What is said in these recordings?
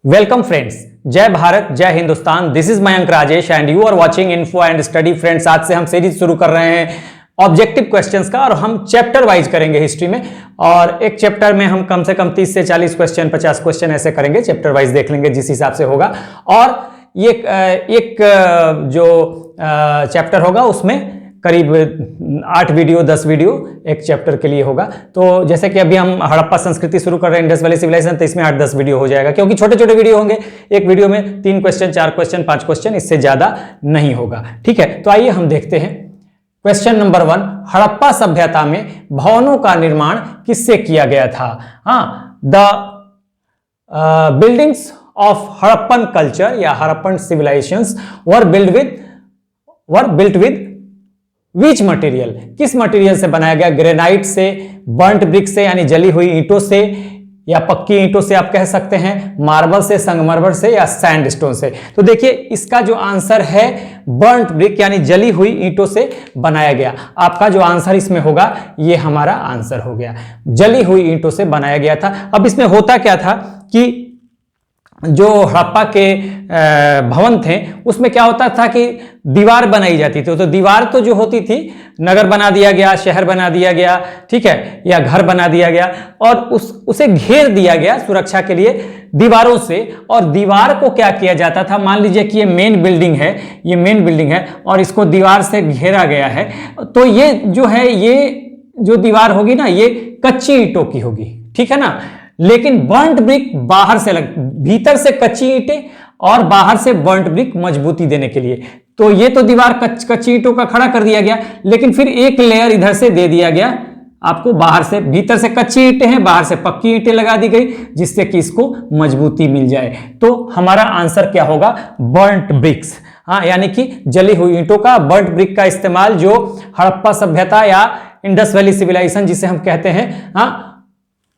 Welcome friends, जय भारत जय Hindustan. This is Mayank Rajesh and you are watching info and study. Friends, आज से हम सीरीज शुरू कर रहे हैं ऑब्जेक्टिव क्वेश्चंस का और हम चैप्टर वाइज करेंगे हिस्ट्री में। और एक चैप्टर में हम कम से कम 30 से 40 क्वेश्चन 50 क्वेश्चन ऐसे करेंगे, चैप्टर वाइज देख लेंगे जिस हिसाब से होगा। और ये एक जो चैप्टर होगा उसमें करीब 8 वीडियो 10 वीडियो एक चैप्टर के लिए होगा। तो जैसे कि अभी हम हड़प्पा संस्कृति शुरू कर रहे हैं, इंडस वैली सिविलाइजेशन, तो इसमें 8-10 वीडियो हो जाएगा, क्योंकि छोटे छोटे वीडियो होंगे। एक वीडियो में 3 क्वेश्चन 4 क्वेश्चन 5 क्वेश्चन, इससे ज्यादा नहीं होगा। ठीक है, तो आइए हम देखते हैं क्वेश्चन नंबर 1। हड़प्पा सभ्यता में भवनों का निर्माण किससे किया गया था? The buildings of Harappan culture या Harappan civilisations were built with which material? किस मटेरियल से बनाया गया? ग्रेनाइट से, बर्न्ट ब्रिक से यानी जली हुई ईंटों से, या पक्की ईंटों से आप कह सकते हैं, मार्बल से, संगमरमर से, या सैंडस्टोन से? तो देखिए इसका जो आंसर है बर्न्ट ब्रिक यानी जली हुई ईंटों से बनाया गया। आपका जो आंसर इसमें होगा ये हमारा आंसर हो गया, जली हुई ईंटों से बनाया गया था। अब इसमें होता क्या था कि जो हड़प्पा के भवन थे उसमें क्या होता था कि दीवार बनाई जाती थी। तो दीवार तो जो होती थी, नगर बना दिया गया, शहर बना दिया गया, ठीक है, या घर बना दिया गया और उसे घेर दिया गया सुरक्षा के लिए दीवारों से। और दीवार को क्या किया जाता था, मान लीजिए कि ये मेन बिल्डिंग है, ये मेन बिल्डिंग है और इसको दीवार से घेरा गया है, तो ये जो है, ये जो दीवार होगी ना, ये कच्ची ईंटों की होगी, ठीक है ना। लेकिन बर्न्ट ब्रिक बाहर से भीतर से कच्ची ईंटें और बाहर से बर्न्ट ब्रिक मजबूती देने के लिए। तो ये तो दीवार कच्ची ईंटों का खड़ा कर दिया गया, लेकिन फिर एक लेयर इधर से दे दिया गया आपको, बाहर से, भीतर से कच्ची ईंटें हैं, बाहर से पक्की ईंटें लगा दी गई, जिससे कि इसको मजबूती मिल जाए। तो हमारा आंसर क्या होगा? Burnt bricks. यानी कि जली हुई ईंटों का, बर्न्ट ब्रिक का इस्तेमाल जो हड़प्पा सभ्यता या इंडस वैली सिविलाइजेशन जिसे हम कहते हैं,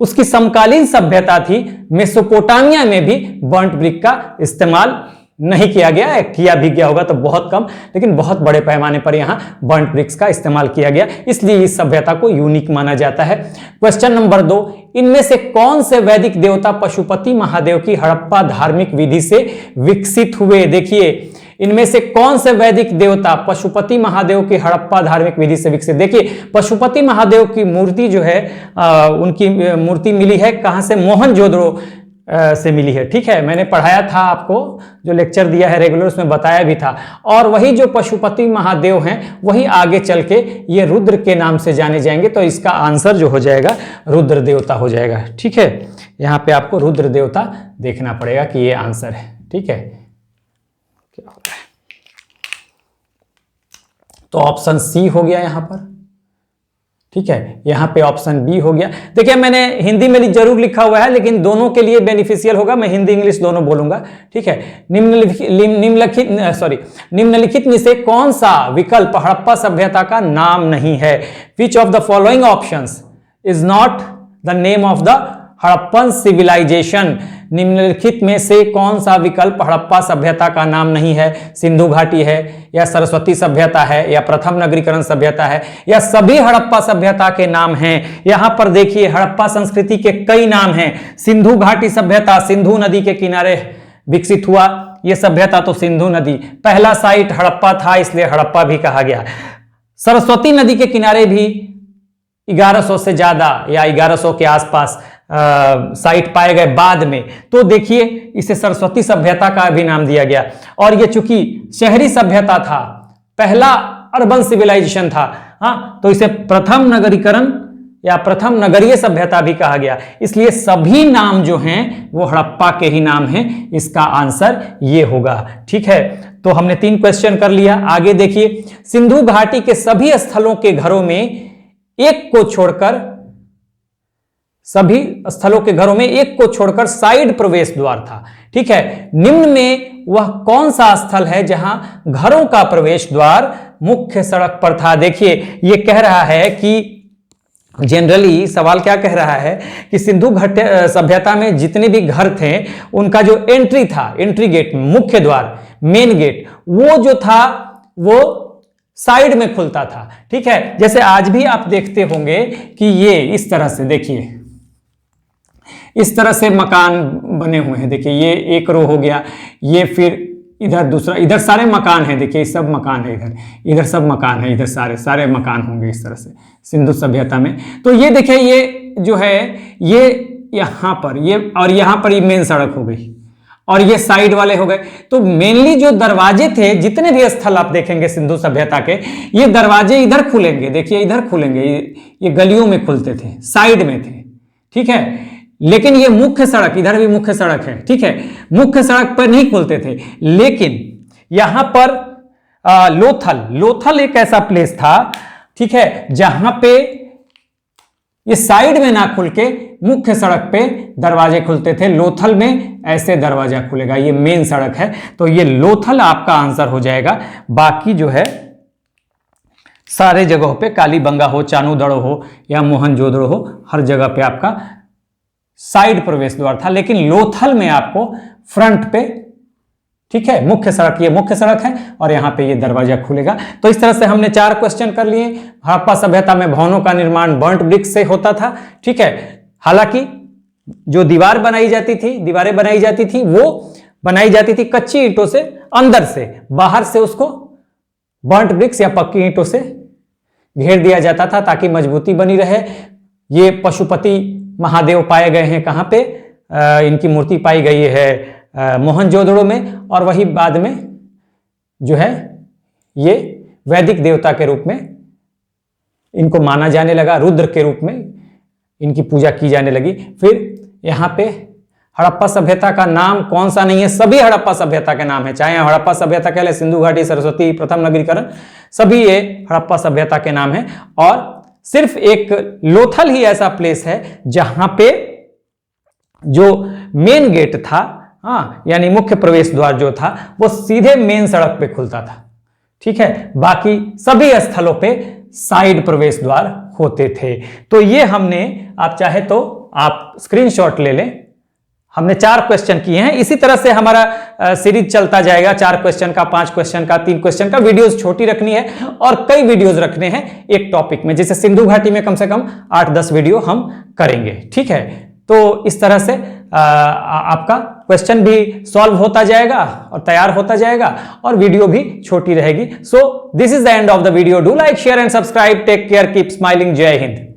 उसकी समकालीन सभ्यता थी। मेसोपोटामिया में भी बर्न्ट ब्रिक का इस्तेमाल नहीं किया गया, किया भी गया होगा तो बहुत कम, लेकिन बहुत बड़े पैमाने पर यहां बर्न्ट ब्रिक्स का इस्तेमाल किया गया, इसलिए इस सभ्यता को यूनिक माना जाता है। Question number 2। इनमें से कौन से वैदिक देवता पशुपति महादेव की हड़प्पा धार्मिक विधि से विकसित हुए? देखिए, इनमें से कौन से वैदिक देवता पशुपति महादेव की हड़प्पा धार्मिक विधि से विकसित? देखिए, पशुपति महादेव की मूर्ति जो है, उनकी मूर्ति मिली है कहां से? मोहनजोदड़ो से मिली है। ठीक है, मैंने पढ़ाया था आपको, जो लेक्चर दिया है रेगुलर, उसमें बताया भी था। और वही जो पशुपति महादेव हैं वही आगे चल के ये रुद्र के नाम से जाने जाएंगे। तो इसका आंसर जो हो जाएगा रुद्र देवता हो जाएगा। ठीक है, यहां पे आपको रुद्र देवता देखना पड़ेगा कि ये आंसर है। ठीक है, क्या हो रहा है? तो ऑप्शन सी हो गया यहां पर। ठीक है, यहां पे ऑप्शन बी हो गया। देखिए, मैंने हिंदी में जरूर लिखा हुआ है, लेकिन दोनों के लिए बेनिफिशियल होगा, मैं हिंदी इंग्लिश दोनों बोलूंगा। ठीक है, निम्नलिखित में से कौन सा विकल्प हड़प्पा सभ्यता का नाम नहीं है? Which of the following options is not the name of the Harappan civilization? निम्नलिखित में से कौन सा विकल्प हड़प्पा सभ्यता का नाम नहीं है? सिंधु घाटी है, या सरस्वती सभ्यता है, या प्रथम नगरीकरण सभ्यता है, या सभी हड़प्पा सभ्यता के नाम हैं? यहां पर देखिए, हड़प्पा संस्कृति के कई नाम हैं। सिंधु घाटी सभ्यता सिंधु नदी के किनारे विकसित हुआ, यह सभ्यता तो सिंधु नदी, पहला साइट हड़प्पा था इसलिए हड़प्पा भी कहा गया। सरस्वती नदी के किनारे भी 1100 से ज्यादा या 1100 के आसपास साइट पाए गए बाद में, तो देखिए इसे सरस्वती सभ्यता का भी नाम दिया गया। और ये चूंकि शहरी सभ्यता था, पहला अर्बन सिविलाइजेशन था, तो इसे प्रथम नगरीकरण या प्रथम नगरीय सभ्यता भी कहा गया। इसलिए सभी नाम जो हैं वो हड़प्पा के ही नाम हैं। इसका आंसर ये होगा। ठीक है, तो हमने 3 क्वेश्चन कर लिया। आगे देखिए, सिंधु घाटी के सभी स्थलों के घरों में एक को छोड़कर, सभी स्थलों के घरों में एक को छोड़कर साइड प्रवेश द्वार था। ठीक है, निम्न में वह कौन सा स्थल है जहां घरों का प्रवेश द्वार मुख्य सड़क पर था? देखिए, यह कह रहा है कि जनरली सवाल क्या कह रहा है कि सिंधु घाटी सभ्यता में जितने भी घर थे उनका जो एंट्री था, एंट्री गेट, मुख्य द्वार, मेन गेट, वो जो था वो साइड में खुलता था। ठीक है, जैसे आज भी आप देखते होंगे कि ये इस तरह से, देखिए इस तरह से मकान बने हुए हैं। देखिए ये एक रो हो गया, ये फिर इधर दूसरा, इधर सारे मकान हैं। देखिए सब मकान है, इधर सब मकान है, इधर सारे सारे मकान होंगे इस तरह से सिंधु सभ्यता में। तो ये देखिए ये जो है ये यहाँ पर ये, और यहाँ पर ये मेन सड़क हो गई और ये साइड वाले हो गए। तो मेनली जो दरवाजे थे, जितने भी स्थल आप देखेंगे सिंधु सभ्यता के, ये दरवाजे इधर खुलेंगे। देखिए इधर खुलेंगे, ये गलियों में खुलते थे, साइड में थे, ठीक है। लेकिन ये मुख्य सड़क, इधर भी मुख्य सड़क है, ठीक है, मुख्य सड़क पर नहीं खुलते थे। लेकिन यहां पर लोथल एक ऐसा प्लेस था, ठीक है, जहां पे ये साइड में ना खुल के मुख्य सड़क पे दरवाजे खुलते थे। लोथल में ऐसे दरवाजा खुलेगा, ये मेन सड़क है, तो ये लोथल आपका आंसर हो जाएगा। बाकी जो है सारे जगहों पे कालीबंगा हो, चानूदड़ो हो या मोहनजोदड़ो हो, हर जगह पे आपका साइड प्रवेश द्वार था। लेकिन लोथल में आपको फ्रंट पे, ठीक है, मुख्य सड़क, ये मुख्य सड़क है और यहां पे ये दरवाजा खुलेगा। तो इस तरह से हमने 4 क्वेश्चन कर लिए। हड़प्पा सभ्यता में भवनों का निर्माण बर्न्ट ब्रिक्स से होता था, ठीक है। हालांकि जो दीवारें बनाई जाती थी वो बनाई जाती थी कच्ची ईंटों से, अंदर से, बाहर से उसको बर्न्ट ब्रिक्स या पक्की ईंटों से घेर दिया जाता था ताकि मजबूती बनी रहे। ये पशुपति महादेव पाए गए हैं कहां पे, इनकी मूर्ति पाई गई है मोहनजोदड़ो में, और वही बाद में जो है ये वैदिक देवता के रूप में इनको माना जाने लगा, रुद्र के रूप में इनकी पूजा की जाने लगी। फिर यहाँ पे हड़प्पा सभ्यता का नाम कौन सा नहीं है, सभी हड़प्पा सभ्यता के नाम है, चाहे हड़प्पा सभ्यता कह ले, सिंधु घाटी, सरस्वती, प्रथम नगरीकरण, सभी ये हड़प्पा सभ्यता के नाम है। और सिर्फ एक लोथल ही ऐसा प्लेस है जहां पे जो मेन गेट था, यानी मुख्य प्रवेश द्वार जो था, वो सीधे मेन सड़क पे खुलता था, ठीक है। बाकी सभी स्थलों पे साइड प्रवेश द्वार होते थे। तो ये हमने, आप चाहे तो आप स्क्रीनशॉट ले लें, हमने 4 क्वेश्चन किए हैं। इसी तरह से हमारा सीरीज चलता जाएगा, 4 क्वेश्चन का, 5 क्वेश्चन का, 3 क्वेश्चन का। वीडियोस छोटी रखनी है और कई वीडियोस रखने हैं एक टॉपिक में, जैसे सिंधु घाटी में कम से कम 8-10 वीडियो हम करेंगे, ठीक है। तो इस तरह से आपका क्वेश्चन भी सॉल्व होता जाएगा और तैयार होता जाएगा और वीडियो भी छोटी रहेगी। So this is the end of the video. Do like, share and subscribe. Take care, keep smiling. जय हिंद।